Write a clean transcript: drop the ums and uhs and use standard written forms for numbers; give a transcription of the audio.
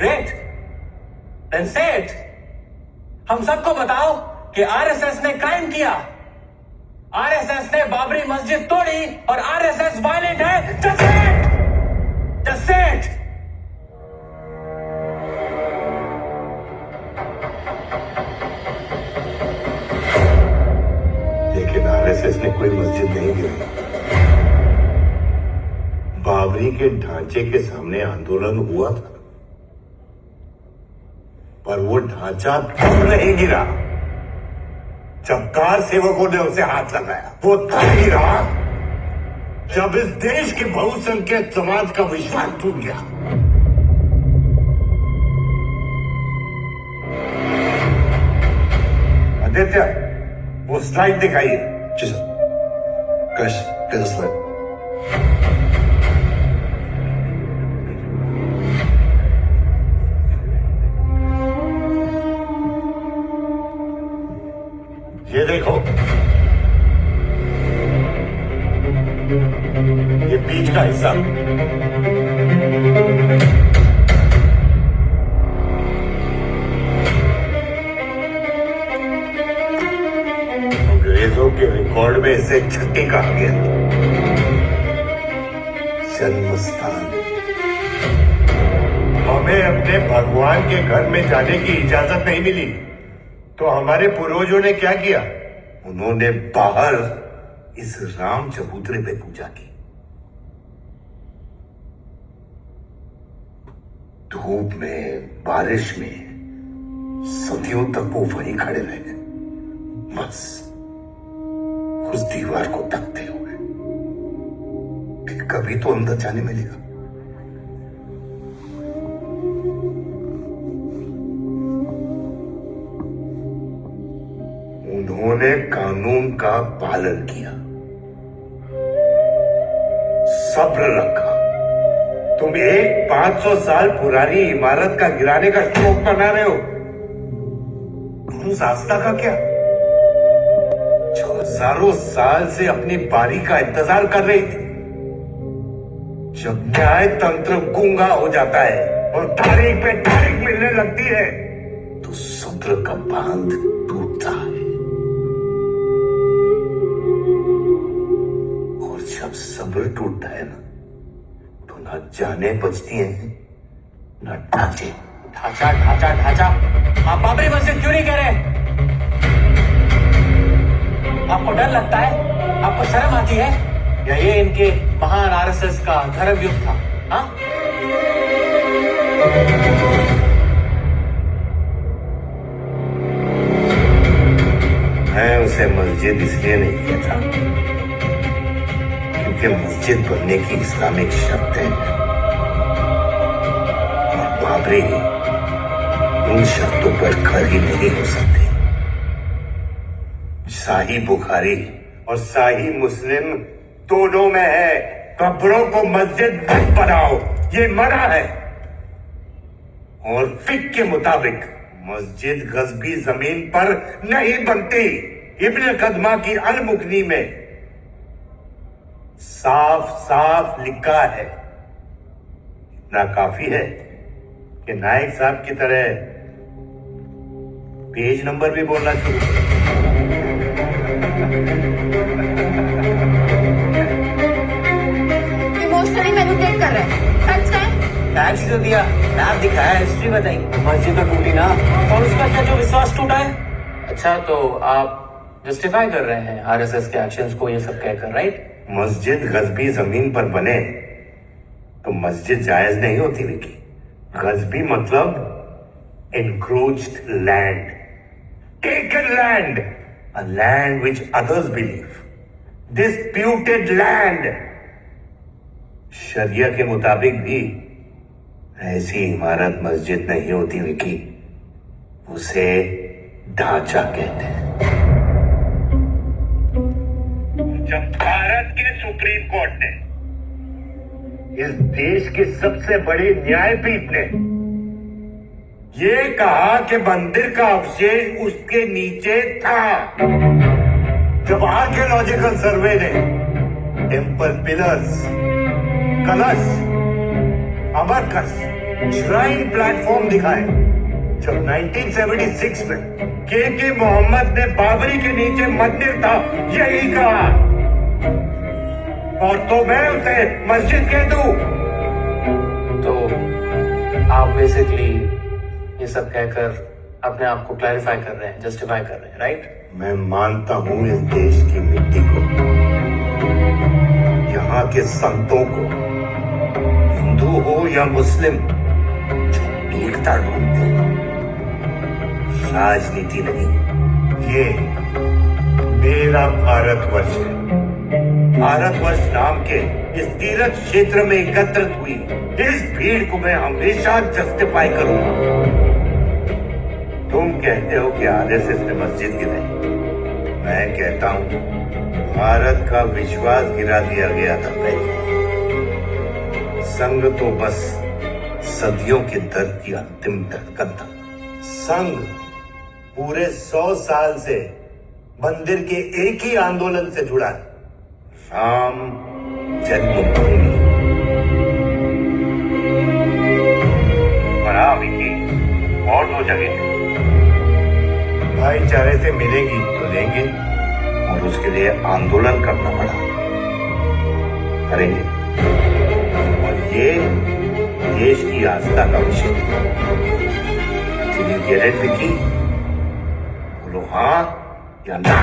Great, then से it. हम सबको बताओ कि आरएसएस ने क्राइम किया, आरएसएस ने बाबरी मस्जिद तोड़ी और आरएसएस वायलेंट है। Just say it, just say it. लेकिन आरएसएस ने कोई मस्जिद नहीं गिराई। बाबरी के ढांचे के सामने आंदोलन हुआ था, पर वो ढांचा तब नहीं गिरा जब कार सेवकों ने उसे हाथ लगाया। वो तब गिरा जब इस देश के बहुसंख्यक समाज का विश्वास टूट गया। आदित्य, वो स्लाइड दिखाइए। जी सर। कैश कैसा स्लाइड? ये देखो, ये बीच का हिस्सा। अंग्रेजों के रिकॉर्ड में इसे छठी कहा गया। जन्मस्थान। हमें अपने भगवान के घर में जाने की इजाजत नहीं मिली, तो हमारे पूर्वजों ने क्या किया? उन्होंने बाहर इस राम चबूतरे पे पूजा की। धूप में, बारिश में, सदियों तक वो वहीं खड़े रहे, बस उस दीवार को तकते हुए कि कभी तो अंदर जाने मिलेगा। उन्होंने कानून का पालन किया, सब्र रखा। तुम एक 500 साल पुरानी इमारत का गिराने का शौक बना रहे हो। उस आस्था का क्या, जो हजारों साल से अपनी बारी का इंतजार कर रही थी। जब न्याय तंत्र गूंगा हो जाता है और तारीख पे तारीख मिलने लगती है, तो सब्र का बांध टूटता है। जब सब्र टूटता है ना, तो ना जाने बचती हैं, ना ढांचे। ढांचा ढांचा ढांचा, आप बाबरी मस्जिद क्यों नहीं कह रहे? आपको डर लगता है? आपको शर्म आती है? या ये इनके महान आरएसएस का धर्म युद्ध था? हाँ, मैं उसे मस्जिद इसलिए नहीं कहता कि मस्जिद बनने की इस्लामिक शर्तें हैं और बाबरी उन शर्तों पर खड़ी नहीं हो सकती। शाही बुखारी और शाही मुस्लिम दोनों में है, कब्रों को मस्जिद मत बनाओ, ये मना है। और फिक के मुताबिक मस्जिद गस्बी जमीन पर नहीं बनती। इब्न कदमा की अल मुगनी में साफ साफ लिखा है। इतना काफी है कि नायक साहब की तरह पेज नंबर भी बोलना शुरू करो। इमोशनली मैनिपुलेट कर रहे हैं। सच है? टैक्स तो दिया, मैप दिखाया, हिस्ट्री बताई। मस्जिद तो टूटी ना, और उसका क्या जो विश्वास टूटा है? अच्छा, तो आप जस्टिफाई कर रहे हैं आरएसएस के एक्शंस को ये सब कहकर, राइट? मस्जिद गस्बी जमीन पर बने तो मस्जिद जायज नहीं होती विकी। गस्बी मतलब encroached land, taken land, a land which others believe, disputed land. शरिया के मुताबिक भी ऐसी इमारत मस्जिद नहीं होती विकी, उसे ढांचा कहते हैं। जब भारत के सुप्रीम कोर्ट ने, इस देश की सबसे बड़ी न्यायपीठ ने ये कहा कि मंदिर का अवशेष उसके नीचे था, जब आर्कियोलॉजिकल सर्वे ने टेम्पल पिलर्स, कलश, अमरकस श्राइन प्लेटफॉर्म दिखाए। जब 1976 में के मोहम्मद ने बाबरी के नीचे मंदिर था यही कहा, और तो मैं उसे मस्जिद कह दूं। तो आप बेसिकली ये सब कहकर अपने आप को क्लैरिफाई कर रहे हैं, जस्टिफाई कर रहे हैं, राइट? मैं मानता हूं इस देश की मिट्टी को, यहाँ के संतों को, हिंदू हो या मुस्लिम, जो एकता ढूंढते हैं। राजनीति नहीं, ये मेरा भारतवर्ष है। भारतवर्ष नाम के इस तीर्थ क्षेत्र में एकत्रित हुई इस भीड़ को मैं हमेशा जस्टिफाई करूंगा। तुम कहते हो कि आरएसएस ने मस्जिद गिराई, मैं कहता हूं भारत का विश्वास गिरा दिया गया था पहले। संघ तो बस सदियों के दर्द की अंतिम धड़कन था। संघ पूरे 100 साल से मंदिर के एक ही आंदोलन से जुड़ा है, राम जन्मभूमि। और हाँ विकी, और 2 जगह थे। भाईचारे से मिलेगी तो लेंगे, और उसके लिए आंदोलन करना पड़ा, करेंगे। और ये देश की आस्था का विषय है। विकी, बोलो हाँ या ना।